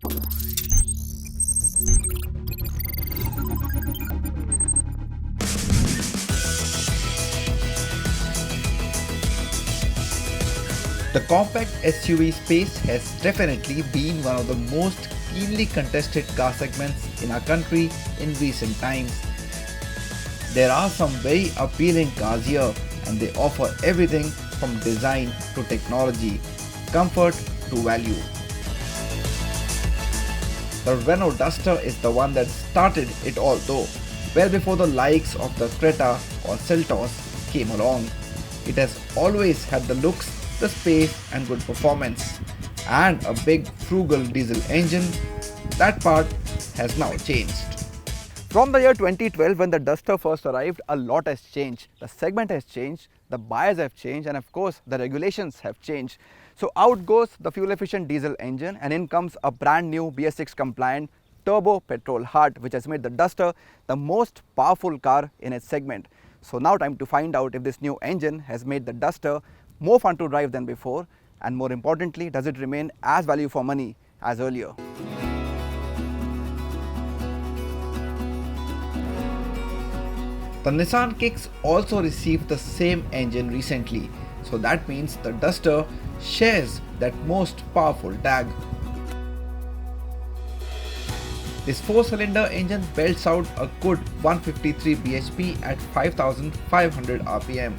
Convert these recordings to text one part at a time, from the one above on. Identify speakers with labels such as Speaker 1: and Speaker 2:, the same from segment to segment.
Speaker 1: The compact SUV space has definitely been one of the most keenly contested car segments in our country in recent times. There are some very appealing cars here, and they offer everything from design to technology, comfort to value. The Renault Duster is the one that started it all though, well before the likes of the Creta or Seltos came along. It has always had the looks, the space and good performance, and a big frugal diesel engine. That part has now changed. From the year 2012 when the Duster first arrived, a lot has changed. The segment has changed, the buyers have changed, and of course the regulations have changed. So out goes the fuel efficient diesel engine and in comes a brand new BS6 compliant turbo petrol heart, which has made the Duster the most powerful car in its segment. So now time to find out if this new engine has made the Duster more fun to drive than before, and more importantly, does it remain as value for money as earlier. The Nissan Kicks also received the same engine recently, so that means the Duster shares that most powerful tag. This 4-cylinder engine belts out a good 153 bhp at 5500 rpm.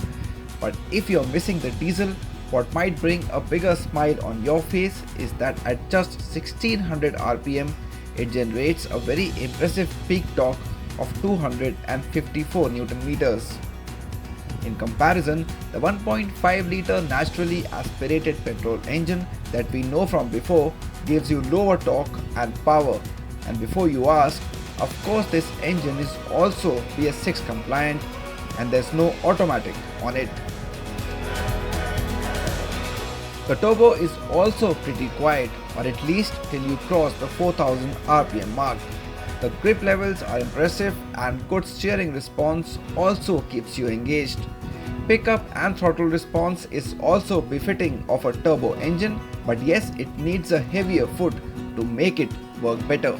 Speaker 1: But if you're missing the diesel, what might bring a bigger smile on your face is that at just 1600 rpm, it generates a very impressive peak torque of 254 Newton meters. In comparison, the 1.5 litre naturally aspirated petrol engine that we know from before gives you lower torque and power. And before you ask, of course this engine is also BS6 compliant and there's no automatic on it. The turbo is also pretty quiet, or at least till you cross the 4000 rpm mark. The grip levels are impressive and good steering response also keeps you engaged. Pickup and throttle response is also befitting of a turbo engine, but yes, it needs a heavier foot to make it work better.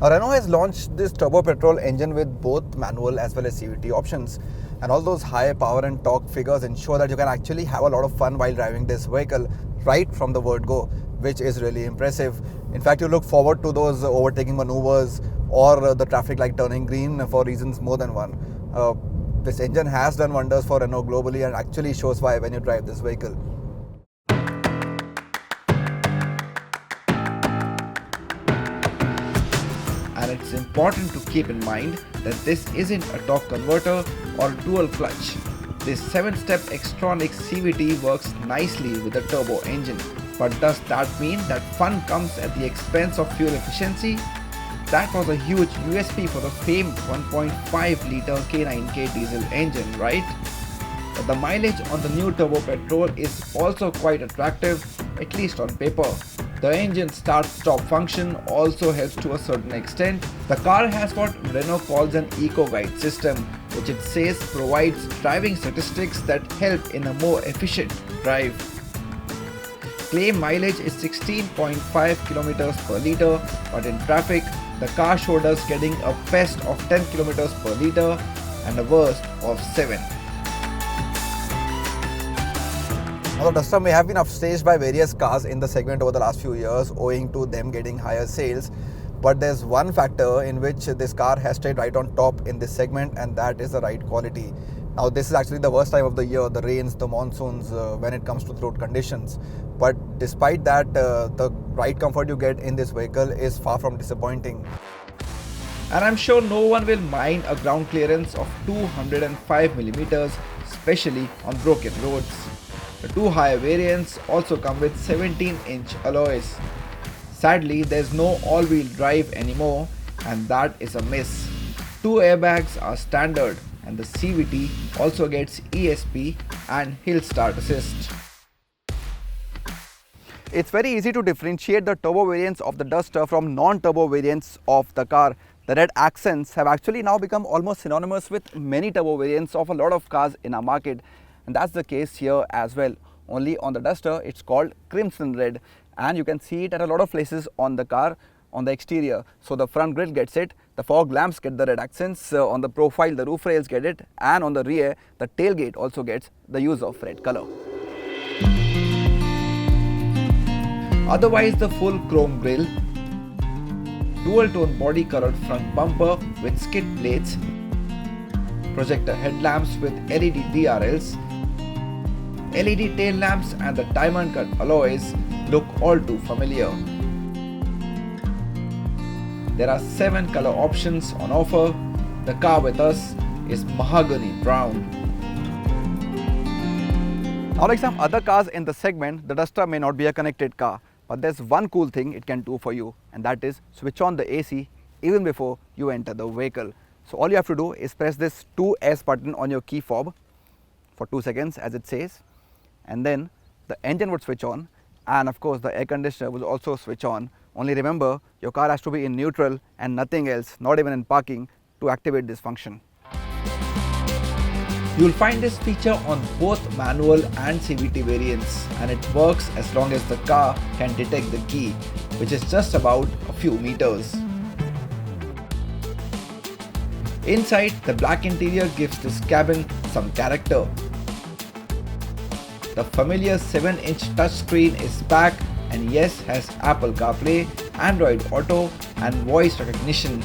Speaker 1: Renault has launched this turbo petrol engine with both manual as well as CVT options, and all those high power and torque figures ensure that you can actually have a lot of fun while driving this vehicle right from the word go, which is really impressive. In fact, you look forward to those overtaking maneuvers or the traffic light turning green for reasons more than one. This engine has done wonders for Renault globally and actually shows why when you drive this vehicle. And it's important to keep in mind that this isn't a torque converter or dual clutch. This 7-step Xtronic CVT works nicely with a turbo engine. But does that mean that fun comes at the expense of fuel efficiency? That was a huge USP for the famed 1.5 litre K9K diesel engine, right? But the mileage on the new turbo petrol is also quite attractive, at least on paper. The engine start-stop function also helps to a certain extent. The car has what Renault calls an eco-guide system, which it says provides driving statistics that help in a more efficient drive. Claim mileage is 16.5 km per litre, but in traffic, the car showed us getting a best of 10 km per litre and a worst of 7. Now, the Duster may have been upstaged by various cars in the segment over the last few years owing to them getting higher sales, but there's one factor in which this car has stayed right on top in this segment, and that is the ride quality. Now, this is actually the worst time of the year, the rains, the monsoons, when it comes to the road conditions. But despite that, the ride comfort you get in this vehicle is far from disappointing. And I'm sure no one will mind a ground clearance of 205mm, especially on broken roads. The two higher variants also come with 17-inch alloys. Sadly, there's no all-wheel drive anymore, and that is a miss. 2 airbags are standard, and the CVT also gets ESP and hill start assist. It's very easy to differentiate the turbo variants of the Duster from non-turbo variants of the car. The red accents have actually now become almost synonymous with many turbo variants of a lot of cars in our market, and that's the case here as well.
Speaker 2: only on the Duster it's called crimson red, and you can see it at a lot of places on the car on the exterior. So the front grille gets it, the fog lamps get the red accents, on the profile the roof rails get it, and on the rear the tailgate also gets the use of red color.
Speaker 1: Otherwise, the full chrome grille, dual tone body colored front bumper with skid plates, projector headlamps with LED DRLs, LED tail lamps and the diamond cut alloys look all too familiar. There are 7 color options on offer. The car with us is mahogany brown.
Speaker 2: Now, like some other cars in the segment, the Duster may not be a connected car, but there's one cool thing it can do for you, and that is switch on the AC even before you enter the vehicle. So all you have to do is press this 2S button on your key fob for 2 seconds as it says, and then the engine would switch on, and of course the air conditioner will also switch on. Only remember, your car has to be in neutral and nothing else, not even in parking, to activate this function.
Speaker 1: You'll find this feature on both manual and CVT variants, and it works as long as the car can detect the key, which is just about a few meters. Inside, the black interior gives this cabin some character. The familiar 7-inch touchscreen is back and yes, has Apple CarPlay, Android Auto and voice recognition.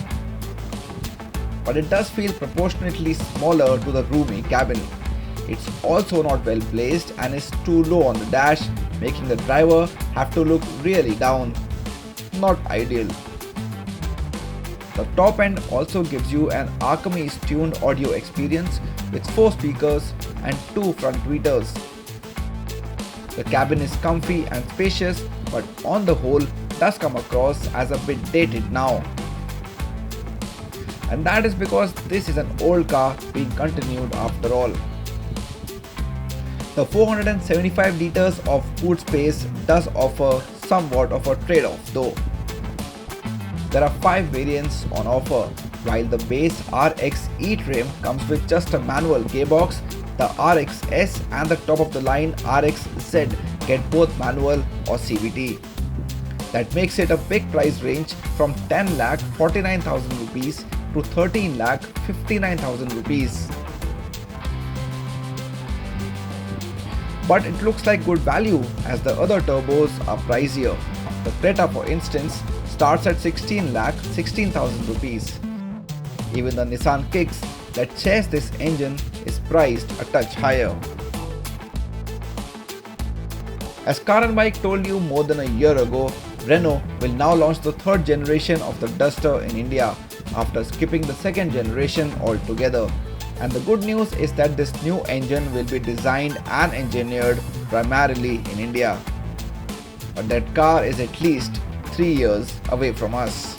Speaker 1: But it does feel proportionately smaller to the roomy cabin. It's also not well placed and is too low on the dash, making the driver have to look really down. Not ideal. The top end also gives you an Archimedes tuned audio experience with 4 speakers and 2 front tweeters. The cabin is comfy and spacious, but on the whole does come across as a bit dated now. And that is because this is an old car being continued after all. The 475 liters of boot space does offer somewhat of a trade-off though. There are 5 variants on offer. While the base RX E-Trim comes with just a manual gearbox, the RX S and the top of the line RX Z get both manual or CVT. That makes it a big price range from 10,49,000 rupees to 13,59,000 rupees. But it looks like good value as the other turbos are pricier. The Creta, for instance, starts at 16,16,000 rupees. Even the Nissan Kicks that shares this engine is priced a touch higher. As Car and Bike told you more than a year ago, Renault will now launch the 3rd generation of the Duster in India after skipping the 2nd generation altogether. And the good news is that this new engine will be designed and engineered primarily in India. But that car is at least 3 years away from us.